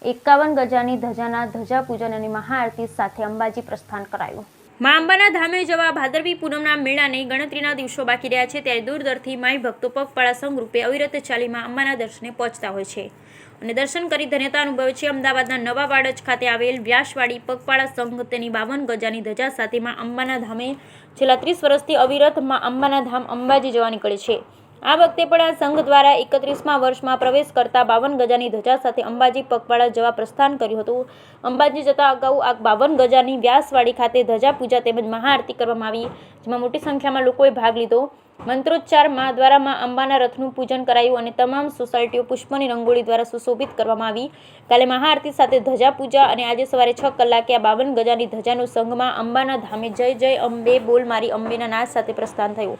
51 ગજાની ધજાના ધજા પૂજન અને મહાઆરતી સાથે અંબાજી પ્રસ્થાન કરાયું। મા અંબાના ધામે જવા ભાદરવી પૂનમના મેળાને ગણતરીના દિવસો બાકી રહ્યા છે, ત્યારે દૂર દૂરથી માઈ ભક્તો પગપાળા સંઘ રૂપે અવિરત ચાલી મા અંબાના દર્શને પહોંચતા હોય છે અને દર્શન કરી ધન્યતા અનુભવે છે। અમદાવાદના નવા વાડજ ખાતે આવેલ વ્યાસવાડી પગપાળા સંઘ તેની 52 ગજાની ધજા સાથે મા અંબાના ધામે છેલ્લા 30 વર્ષથી અવિરત મા અંબાના ધામ અંબાજી જવા નીકળે છે। આ વખતે પણ આ સંઘ દ્વારા 31મા વર્ષમાં પ્રવેશ કરતા 52 ગજાની ધજા સાથે અંબાજી પગપાળા જવા પ્રસ્થાન કર્યું હતું। અંબાજી જતા અગાઉ આ 52 ગજાની વ્યાસવાડી ખાતે ધજા પૂજા તેમજ મહાઆરતી કરવામાં આવી, જેમાં મોટી સંખ્યામાં લોકોએ ભાગ લીધો। મંત્રોચ્ચાર દ્વારા મા અંબાના રથનું પૂજન કરાયું અને તમામ સોસાયટીઓ પુષ્પની રંગોળી દ્વારા સુશોભિત કરવામાં આવી। કાલે મહાઆરતી સાથે ધજા પૂજા અને આજે સવારે 6 કલાકે આ 52 ગજાની ધજાનું સંઘમાં અંબાના ધામે જય જય અંબે બોલ મારી અંબેના નાદ સાથે પ્રસ્થાન થયું।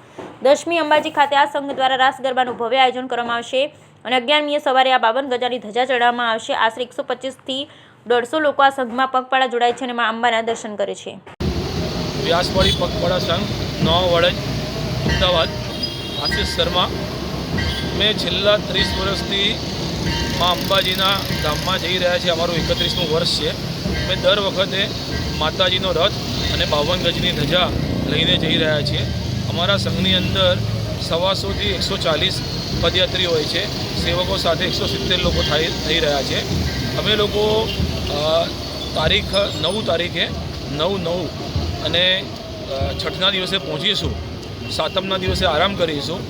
10મી અંબાજી ખાતે આ સંઘ દ્વારા રાસ ગરબાનું ભવ્ય આયોજન કરવામાં આવશે અને 11મીએ સવારે આ 52 ગજાની ધજા ચડાવવામાં આવશે। આશરે 125 થી 150 લોકો આ સંઘમાં પગપાળા જોડાય છે અને મા અંબાના દર્શન કરે છે। વ્યાસવાડી પગપાળા સંઘ નવા વડજ અમદાવાદ, આશિષ શર્મા। મેં છેલ્લા 30 વર્ષથી મા અંબાજીના ધામમાં જઈ રહ્યા છે। અમારું 31મું વર્ષ છે। મેં દર વખતે માતાજીનો રથ અને 52 ગજની ધજા લઈને જઈ રહ્યા છીએ। અમારા સંઘની અંદર 125 થી 140 પદયાત્રી હોય છે। સેવકો સાથે 170 લોકો થઈ રહ્યા છે। અમે લોકો તારીખ 9 તારીખે 9/9 અને 6ના દિવસે પહોંચીશું। 7મના દિવસે આરામ કરીશું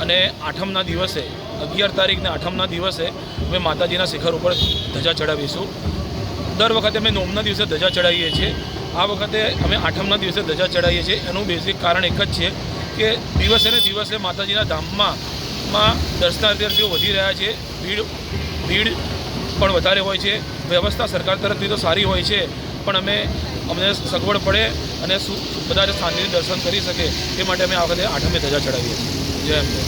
અને 8મના દિવસે 11 તારીખને 8મના દિવસે અમે માતાજીના શિખર ઉપર ધજા ચડાવીશું। દર વખતે અમે 9મના દિવસે ધજા ચડાવીએ છીએ। આ વખતે અમે 8મના દિવસે ધજા ચડાવીએ છીએ। એનું બેઝિક કારણ એક જ છે કે દિવસે ને દિવસે માતાજીના ધામમાં દર્શનાર્થીઓ વધી રહ્યા છે। ભીડ પણ વધારે હોય છે। વ્યવસ્થા સરકાર તરફથી તો સારી હોય છે, પણ અમને સગવડ પડે અને બધા શાંતિથી દર્શન કરી શકે તે માટે અમે આ વખતે 8મે ધજા ચડાવીએ છીએ। જય અંબે।